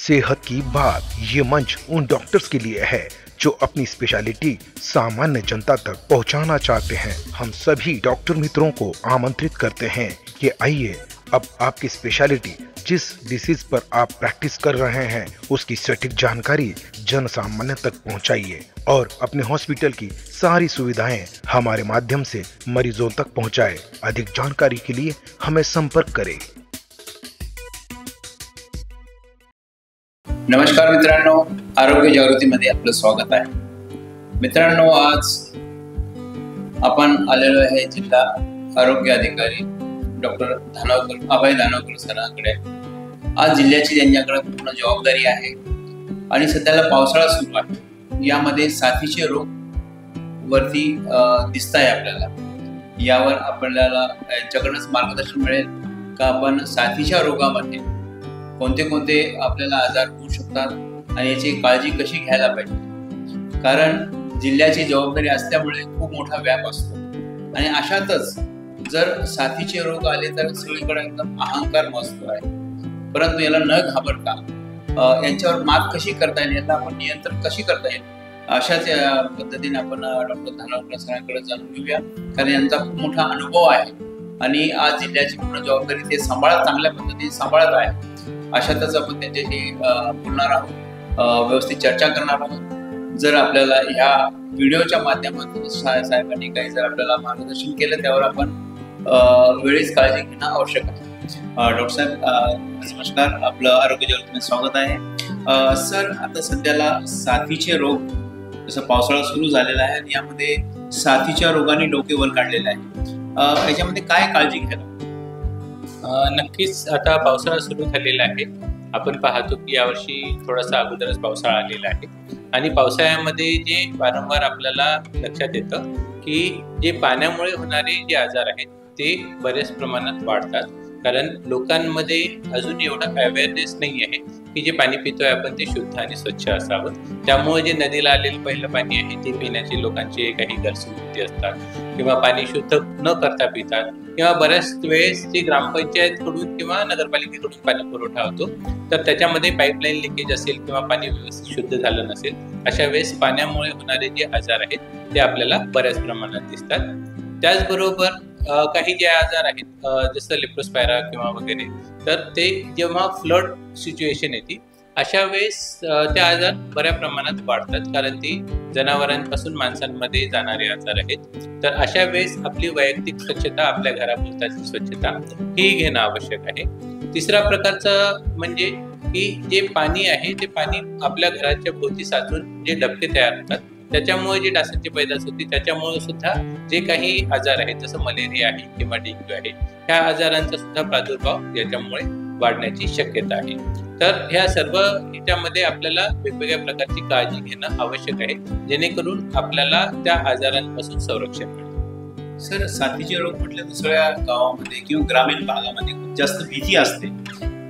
सेहत की बात ये मंच उन डॉक्टर्स के लिए है जो अपनी स्पेशलिटी सामान्य जनता तक पहुंचाना चाहते हैं। हम सभी डॉक्टर मित्रों को आमंत्रित करते हैं कि आइए अब आपकी स्पेशलिटी जिस डिसीज पर आप प्रैक्टिस कर रहे हैं उसकी सटीक जानकारी जन सामान्य तक पहुंचाइए और अपने हॉस्पिटल की सारी सुविधाएं हमारे माध्यम से मरीजों तक पहुंचाएं। अधिक जानकारी के लिए हमें संपर्क करें। नमस्कार मित्रांनो, आरोग्य जागृतीमध्ये आपलं स्वागत आहे। मित्रांनो, आज आपण आलेलो आहे जिल्हा आरोग्य अधिकारी डॉक्टर अभय धानोरकर सरांकडे। आज जिल्ह्याची त्यांच्याकडे पूर्ण जबाबदारी आहे आणि सध्याला पावसाळा सुरू आहे। यामध्ये साथीचे रोग वरती दिसत आहे आपल्याला। यावर आपल्याला यांच्याकडूनच मार्गदर्शन मिळेल का आपण साथीच्या रोगामध्ये कोणते कोणते आपल्याला आजार होऊ शकतात आणि याची काळजी कशी घ्यायला पाहिजे। कारण जिल्ह्याची जबाबदारी असल्यामुळे खूप मोठा व्याप असतो आणि अशातच जर साथीचे रोग आले तर सगळीकडे एकदम अहंकार मचतो आहे। परंतु याला न घाबरता यांच्यावर मात कशी करता येईल, यांना आपण नियंत्रण कशी करता येईल, अशाच पद्धतीने आपण डॉक्टर धानोरकर सरांकडे जाणून घेऊया। कारण यांचा खूप मोठा अनुभव आहे आणि आज जिल्ह्याची पूर्ण जबाबदारी ते चांगल्या पद्धतीने सांभाळत आहे। अशातच आपण त्यांच्याशी बोलणार आहोत, व्यवस्थित चर्चा करणार आहोत। जर आपल्याला ह्या व्हिडिओच्या माध्यमातून साहेबांनी काही जर आपल्याला मार्गदर्शन केलं त्यावर आपण वेळीच काळजी घेणं आवश्यक आहे। डॉक्टर साहेब नमस्कार, आपलं आरोग्य जागृतीमध्ये स्वागत आहे। सर, आता सध्याला साथीचे रोग जसं पावसाळा सुरू झालेला आहे आणि यामध्ये साथीच्या रोगाने डोके वर काढलेले आहे, याच्यामध्ये काय काळजी घ्यायला? नक्कीच आता पावसाळा सुरू झालेला आहे। आपण पाहतो की यावर्षी थोडासा अगोदरच पावसाळा आलेला आहे आणि पावसाळ्यामध्ये जे वारंवार आपल्याला लक्षात येतं की जे पाण्यामुळे होणारे जे आजार आहेत ते बऱ्याच प्रमाणात वाढतात। कारण लोकांमध्ये अजून एवढा अवेअरनेस नाही आहे की जे पाणी पितोय आपण ते शुद्ध आणि स्वच्छ असावं। त्यामुळे जे नदीला आलेलं पहिलं पाणी आहे ते पिण्याची लोकांची काही गैरसमजुती असतात किंवा पाणी शुद्ध न करता पितात किंवा बऱ्याच वेळेस जे ग्रामपंचायतकडून किंवा नगरपालिकेकडून पाणी पुरवठा होतो तर त्याच्यामध्ये पाईपलाईन लिकेज असेल किंवा पाणी व्यवस्थित शुद्ध झालं नसेल, अशा वेळेस पाण्यामुळे होणारे जे आजार आहेत ते आपल्याला बऱ्याच प्रमाणात दिसतात। त्याचबरोबर काही जे आजार आहेत जसं लेप्रोस्पायरा किंवा वगैरे, तर ते जेव्हा फ्लड सिच्युएशन येते अशा वेळेस ते आजार बऱ्या प्रमाणात वाढतात। कारण ती जनावरांपासून माणसांमध्ये जाणारे आजार आहेत। तर अशा वेळेस आपली वैयक्तिक स्वच्छता, आपल्या घराभोवताची स्वच्छता ही घेणं आवश्यक आहे। तिसरा प्रकारचं म्हणजे की जे पाणी आहे ते पाणी आपल्या घराच्या भोवती साचून जे डबके तयार होतात त्याच्यामुळे जी डासांची पैदास होती, त्याच्यामुळे सुद्धा जे काही आजार आहेत जसं मलेरिया आहे किंवा डेंग्यू आहे, ह्या आजारांचा सुद्धा प्रादुर्भाव याच्यामुळे वाढण्याची शक्यता आहे। तर ह्या सर्व ह्याच्यामध्ये आपल्याला वेगवेगळ्या प्रकारची काळजी घेणं आवश्यक आहे जेणेकरून आपल्याला त्या आजारांपासून संरक्षण मिळेल। सर, साथीचे रोग म्हटले तर सगळ्या गावामध्ये किंवा ग्रामीण भागामध्ये खूप जास्त भीती असते,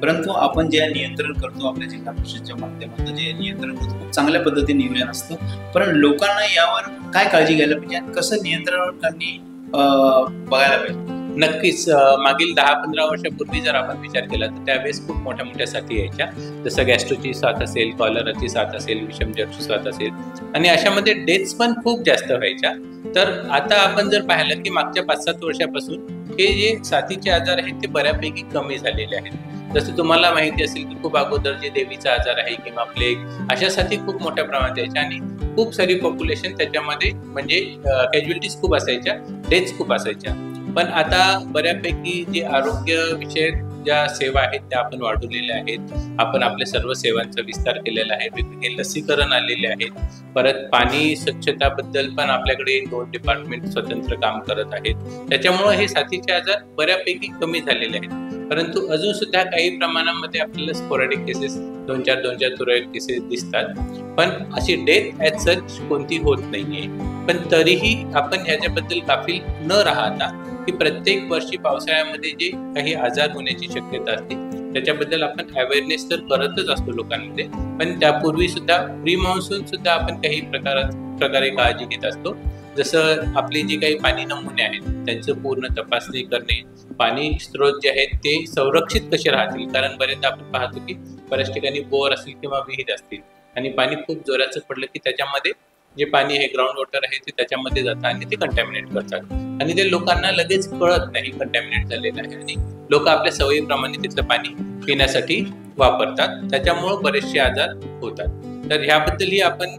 परंतु आपण जे नियंत्रण करतो आपल्या जिल्हा परिषदेच्या माध्यमातून जे नियंत्रण करतो खूप चांगल्या पद्धतीने नियोजन असतं। पण लोकांना यावर काय काळजी घ्यायला पाहिजे आणि कसं नियंत्रण त्यांनी बघायला पाहिजे? नक्कीच मागील 10-15 वर्षापूर्वी जर आपण विचार केला तर त्यावेळेस खूप मोठ्या मोठ्या साथी यायच्या, जसं गॅस्ट्रोची साथ असेल, कॉलराची साथ असेल, विषमज्वरची साथ असेल आणि अशामध्ये डेथ्स पण खूप जास्त व्हायच्या। तर आता आपण जर पाहिलं की मागच्या 5-7 वर्षापासून हे जे साथीचे आजार आहेत ते बऱ्यापैकी कमी झालेले आहेत। जसं तुम्हाला माहिती असेल की खूप अगोदर जे देवीचा आजार आहे किंवा प्लेग, अशा साथी खूप मोठ्या प्रमाणात यायच्या आणि खूप सारी पॉप्युलेशन त्याच्यामध्ये म्हणजे कॅज्युअलिटीज खूप असायच्या, डेथ्स खूप असायच्या। पण आता बऱ्यापैकी जे आरोग्य विषयक ज्या सेवा आहेत त्या आपण वाढवलेल्या आहेत। आपण आपल्या सर्व सेवांचा विस्तार केलेला आहे, वेगवेगळे लसीकरण आलेले आहेत। परत पाणी स्वच्छताबद्दल पण आपल्याकडे 2 डिपार्टमेंट स्वतंत्र काम करत आहेत। त्याच्यामुळे हे साथीचे आजार बऱ्यापैकी कमी झालेले आहेत। परंतु अजून सुद्धा काही प्रमाणामध्ये आपल्याला स्पोरॅडिक केसेस 2-4 तुरळक केसेस दिसतात, पण अशी डेथ ॲज सच कोणती होत नाहीये। पण तरीही आपण ह्याच्याबद्दल गाफील न राहता की प्रत्येक वर्षी पावसाळ्यामध्ये जे काही आजार होण्याची शक्यता असते त्याच्याबद्दल आपण अवेअरनेस तर करतच असतो लोकांमध्ये, पण त्यापूर्वी सुद्धा प्री मान्सून सुद्धा आपण काही प्रकारे काळजी घेत असतो. जसं आपले जे काही पाणी नमुने आहेत त्यांचं पूर्ण तपासणी करणे, पाणी स्रोत जे आहेत ते संरक्षित कसे राहतील, कारण बरेचदा आपण पाहतो की बऱ्याच ठिकाणी बोर असतील किंवा विहीर असतील आणि पाणी खूप जोराचं पडलं की त्याच्यामध्ये जे पाणी आहे ग्राउंड वॉटर आहे ते त्याच्यामध्ये जातं आणि ते कंटॅमिनेट करतात आणि ते लोकांना लगेच कळत नाही कंटॅमिनेट झालेलं आहे आणि लोक आपल्या सवयीप्रमाणे तिथलं पाणी पिण्यासाठी वापरतात, त्याच्यामुळं बरेचसे आजार होतात. तर ह्याबद्दलही आपण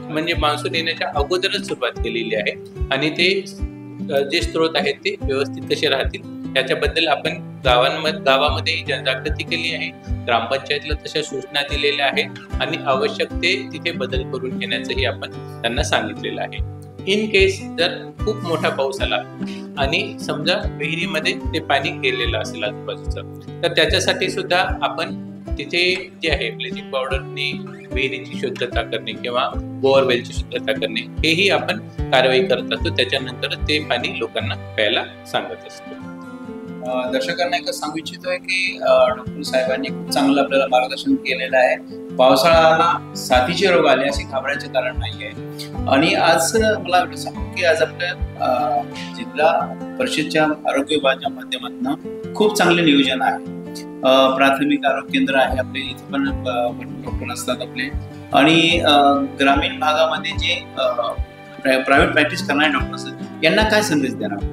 म्हणजे मान्सून येण्याच्या अगोदरच सुरुवात केलेली आहे आणि ते जे स्रोत आहेत ते व्यवस्थित कसे राहतील त्याच्याबद्दल आपण गावामध्ये जनजागृती केली आहे, ग्रामपंचायतला तशा सूचना दिलेल्या आहेत आणि आवश्यक ते तिथे बदल करून घेण्याचंही आपण त्यांना सांगितलेलं आहे. इन केस जर खूप मोठा पाऊस आला आणि समजा विहिरीमध्ये ते पाणी गेलेलं असेल आजूबाजूचं, तर त्याच्यासाठी सुद्धा आपण तिथे जे आहे ब्लिचिंग पावडरनी विहिरीची शुद्धता करणे किंवा बोअरवेलची शुद्धता करणे हेही आपण कारवाई करत असतो. त्याच्यानंतर ते पाणी लोकांना प्यायला सांगत असतो. दर्शकांना एकच सांगू इच्छितोय की डॉक्टर साहेबांनी खूप चांगलं आपल्याला मार्गदर्शन केलेलं आहे. पावसाळ्याला साथीचे रोग आले असे घाबरायचे कारण नाही आहे. आणि आज मला सांगू की आज आपल्या जिल्हा परिषदच्या आरोग्य विभागाच्या माध्यमातून खूप चांगले नियोजन आहे. प्राथमिक आरोग्य केंद्र आहे आपले, इथे पण डॉक्टर असतात आपले, आणि ग्रामीण भागामध्ये जे प्रायव्हेट प्रॅक्टिस करणारे डॉक्टर्स आहेत यांना काय संदेश देणार?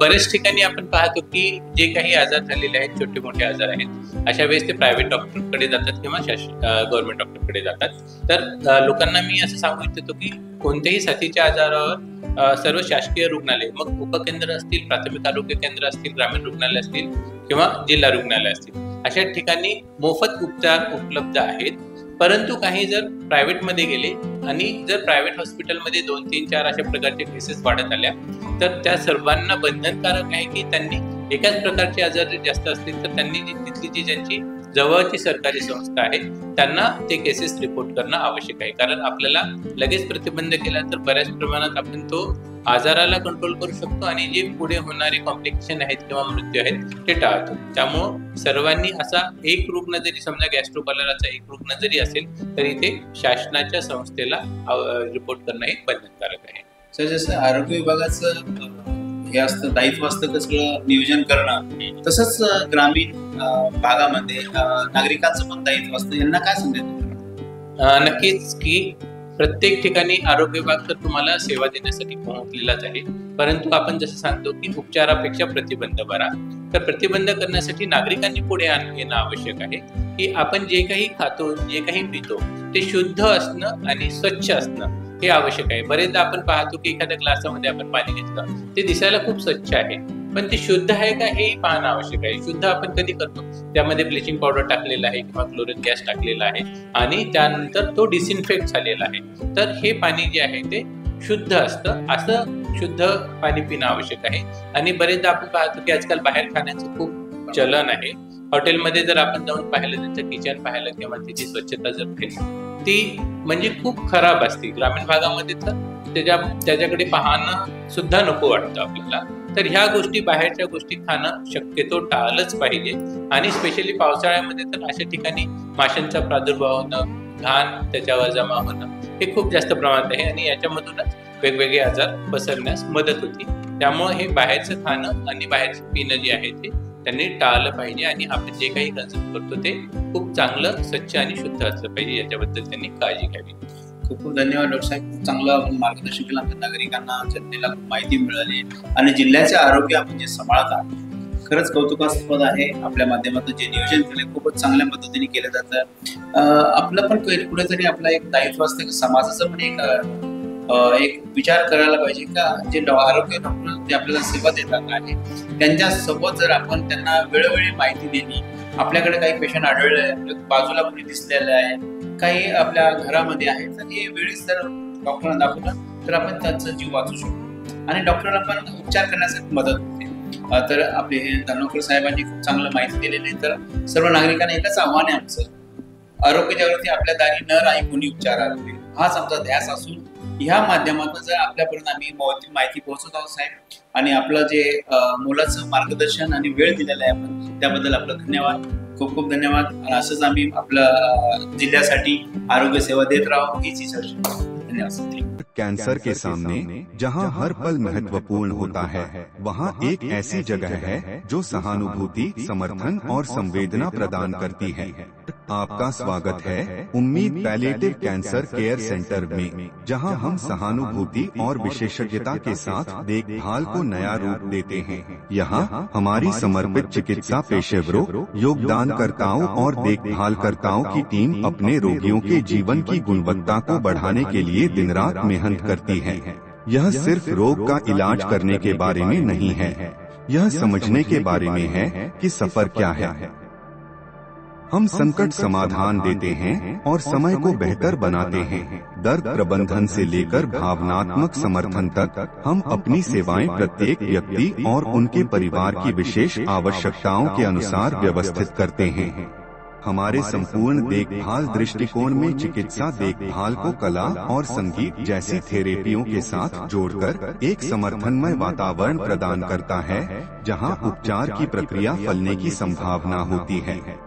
बरेच ठिकाणी आपण पाहतो की जे काही आजार झालेले आहेत, छोटे मोठे आजार आहेत, अशा वेळेस ते प्रायव्हेट डॉक्टरकडे जातात किंवा गव्हर्नमेंट डॉक्टरकडे जातात. तर लोकांना मी असं सांगू इच्छितो की कोणत्याही साथीच्या आजारावर सर्व शासकीय रुग्णालय, मग उपकेंद्र असतील, प्राथमिक आरोग्य केंद्र असतील, ग्रामीण रुग्णालय असतील किंवा जिल्हा रुग्णालय असतील, अशा ठिकाणी मोफत उपचार उपलब्ध आहेत. परंतु काही जर प्रायव्हेटमध्ये गेले आणि जर प्रायव्हेट हॉस्पिटलमध्ये 2, 3, 4 अशा प्रकारचे केसेस वाढत आल्या तर त्या सर्वांना बंधनकारक आहे की त्यांनी एकाच प्रकारचे आजार जर जास्त असतील तर त्यांनी तिथली जी ज्यांची जवळची सरकारी संस्था आहे त्यांना ते केसेस रिपोर्ट करणं आवश्यक आहे. कारण आपल्याला लगेच प्रतिबंध केला तर बऱ्याच प्रमाणात आपण तो आजाराला कंट्रोल करू शकतो आणि जे पुढे होणारे कॉम्प्लिकेशन आहेत किंवा मृत्यू आहेत ते टाळतो. त्यामुळं सर्वांनी असा एक रुग्ण जरी समजा गॅस्ट्रो कॉलराचा एक रुग्ण जरी असेल तरी ते शासनाच्या संस्थेला रिपोर्ट करणं हे बंधनकारक आहे. सर, जसं आरोग्य विभागाचं हे असतं, दायित्व असतं सगळं नियोजन करणं, तसंच ग्रामीण भागामध्ये नागरिकांचं पण दायित्व असतं. यांना काय संदेश? नक्कीच की प्रत्येक ठिकाणी आरोग्य विभाग तर तुम्हाला सेवा देण्यासाठी पोहोचलेलाच आहे, परंतु आपण जसं सांगतो की उपचारापेक्षा प्रतिबंध बरा. तर प्रतिबंध करण्यासाठी नागरिकांनी पुढे येणं आवश्यक आहे की आपण जे काही खातो, जे काही पितो ते शुद्ध असणं आणि स्वच्छ असणं हे आवश्यक आहे. बरेचदा आपण पाहतो की एखाद्या ग्लासामध्ये आपण पाणी घेतलं, ते दिसायला खूप स्वच्छ आहे, पण ते शुद्ध आहे का हे पाहणं आवश्यक आहे. शुद्ध आपण कधी करतो? त्यामध्ये ब्लिचिंग पावडर टाकलेला आहे किंवा क्लोरीन गॅस टाकलेला आहे आणि त्यानंतर तो डिसइन्फेक्ट झालेला आहे. तर हे पाणी जे आहे ते शुद्ध असतं, असं शुद्ध पाणी पिणं आवश्यक आहे. आणि बरेचदा आपण पाहतो की आजकाल बाहेर खाण्याचं खूप चलन आहे. हॉटेलमध्ये जर आपण जाऊन पाहिलं, त्यांचं किचन पाहिलं किंवा त्याची स्वच्छता जर ती म्हणजे खूप खराब असते. ग्रामीण भागामध्ये तर त्याच्याकडे पाहणं सुद्धा नको वाटतं आपल्याला. तर ह्या गोष्टी, बाहेरच्या गोष्टी खाणं शक्यतो टाळलंच पाहिजे. आणि स्पेशली पावसाळ्यामध्ये तर अशा ठिकाणी माशांचा प्रादुर्भाव होणं, घाण त्याच्यावर जमा होणं हे खूप जास्त प्रमाणात आहे आणि याच्यामधूनच वेगवेगळे आजार पसरण्यास मदत होती. त्यामुळे हे बाहेरचं खाणं आणि बाहेरचं पिणं जे आहे ते त्यांनी टाळलं पाहिजे आणि आपण जे काही कन्झ्युम करतो ते खूप चांगलं, स्वच्छ आणि शुद्ध असलं पाहिजे, याच्याबद्दल त्यांनी काळजी घ्यावी. खूप खूप धन्यवाद डॉक्टर साहेब. खूप चांगलं आपण मार्गदर्शन केलं, आमच्या नागरिकांना, जनतेला खूप माहिती मिळाली आणि जिल्ह्याचे आरोग्य आपण जे सांभाळत आहात खरंच कौतुकास्पद आहे. आपल्या माध्यमातून जे नियोजन केले खूपच चांगल्या पद्धतीने केलं जातं. आपलं पण कुठेतरी आपलं एक दायित्व असतं की समाजाचं पण एक विचार करायला पाहिजे का जे आरोग्य डॉक्टर जे आपल्याला सेवा देतात आहे त्यांच्या सोबत जर आपण त्यांना वेळोवेळी माहिती दिली, आपल्याकडे काही पेशंट आढळले आहे, बाजूला कोणी दिसलेलं आहे, काही आपल्या घरामध्ये आहे, तर हे वेळीच जर डॉक्टरांना दाखवलं तर आपण त्यांचा जीव वाचू शकतो आणि डॉक्टरांना पण उपचार करण्यासाठी मदत होते. तर आपले हे धानोरकर साहेबांनी खूप चांगलं माहिती दिलेली आहे. तर सर्व नागरिकांना एकच आव्हान आहे आमचं, आरोग्य जागृती आपल्या दारी न राही कोणी उपचार आरोग्य, हाच आमचा ध्यास असून ह्या माध्यमातून जर आपल्यापर्यंत आम्ही माहिती पोहोचवत आहोत साहेब, आणि आपलं जे मोलाचं मार्गदर्शन आणि वेळ दिलेला आहे आपण त्याबद्दल आपलं धन्यवाद, खूप खूप धन्यवाद. आणि असंच आम्ही आपल्या जिल्ह्यासाठी आरोग्य सेवा देत राहू हीच चर्चा. धन्यवाद. कैंसर के सामने जहां हर पल महत्वपूर्ण होता है, वहां एक ऐसी जगह है जो सहानुभूति, समर्थन और संवेदना प्रदान करती है। आपका स्वागत है उम्मीद पैलिएटिव कैंसर केयर सेंटर में, जहां हम सहानुभूति और विशेषज्ञता के साथ देखभाल को नया रूप देते हैं। यहां हमारी समर्पित चिकित्सा पेशेवरों, योगदानकर्ताओं और देखभालकर्ताओं की टीम अपने रोगियों के जीवन की गुणवत्ता को बढ़ाने के लिए दिन रात मेहनत करती है। यह सिर्फ रोग का इलाज करने के बारे में नहीं है, यह समझने के बारे में है कि सफर क्या है। हम संकट समाधान देते हैं और समय को बेहतर बनाते हैं। दर्द प्रबंधन से लेकर भावनात्मक समर्थन तक, हम अपनी सेवाएं प्रत्येक व्यक्ति और उनके परिवार की विशेष आवश्यकताओं के अनुसार व्यवस्थित करते हैं। हमारे संपूर्ण देखभाल दृष्टिकोण में चिकित्सा देखभाल को कला और संगीत जैसी थेरेपियों के साथ जोड़कर एक समर्थनमय वातावरण प्रदान करता है, जहां उपचार की प्रक्रिया फलने की संभावना होती है।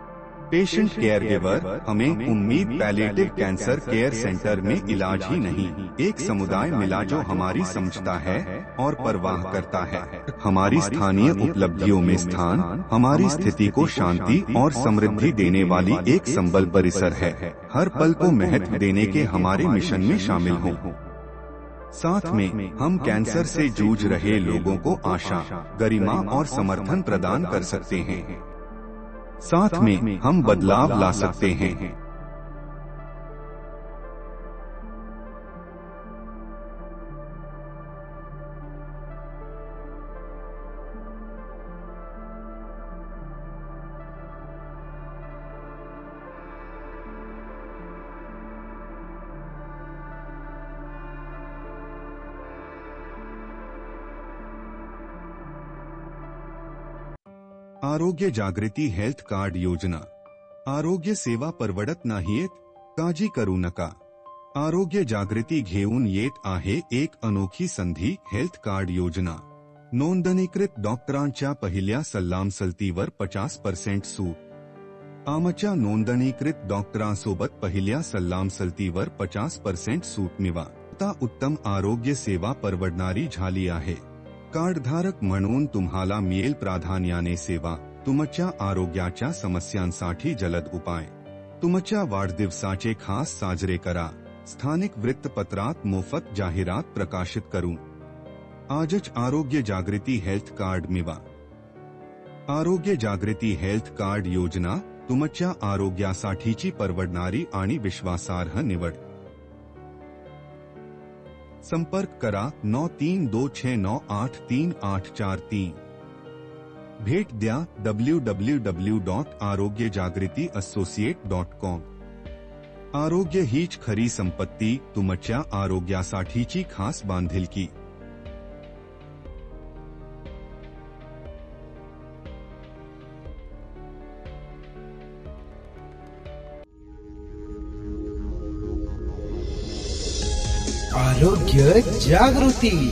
पेशेंट केयर गिवर हमें उम्मीद पैलिएटिव कैंसर केयर सेंटर में इलाज ही नहीं, एक समुदाय मिला जो हमारी समझता है और परवाह करता है। हमारी स्थानीय उपलब्धियों में स्थान हमारी स्थिति को शांति और समृद्धि देने वाली एक संबल परिसर है। हर पल को महत्व देने के हमारे मिशन में शामिल हो। साथ में हम कैंसर से जूझ रहे लोगों को आशा, गरिमा और समर्थन प्रदान कर सकते हैं। साथ में हम बदलाव ला सकते हैं। आरोग्य जागृती हेल्थ कार्ड योजना. आरोग्य सेवा परवडत नाहीत, काळजी करू नका. आरोग्य जागृती घेऊन येत आहे एक अनोखी संधी, हेल्थ कार्ड योजना. नोंदणीकृत डॉक्टरांच्या पहिल्या सल्लामसलतीवर 50% सूट. आमच्या नोंदणीकृत डॉक्टरांसोबत पहिल्या सल्लामसलतीवर 50% सूट मिळवा. आता उत्तम आरोग्य सेवा परवडणारी झाली आहे. कार्डधारक म्हणून तुम्हाला मिळेल प्राधान्याने सेवा, तुमच्या आरोग्याच्या समस्यांसाठी जलद उपाय. तुमच्या वाढदिवसाचे खास साजरे करा. स्थानिक वृत्तपत्रात मोफत जाहिरात प्रकाशित करू. आजच आरोग्य जागृती हेल्थ कार्ड मिळवा. आरोग्य जागृती हेल्थ कार्ड योजना तुमच्या आरोग्यासाठीची परवडणारी आणि विश्वासार्ह निवड. संपर्क करा 9326983843. भेट द्या www.arogyajagritiassociate.com. आरोग्य हीच खरी संपत्ती, तुमच्या आरोग्यासाठीची खास बांधिलकी. आरोग्य जागृती.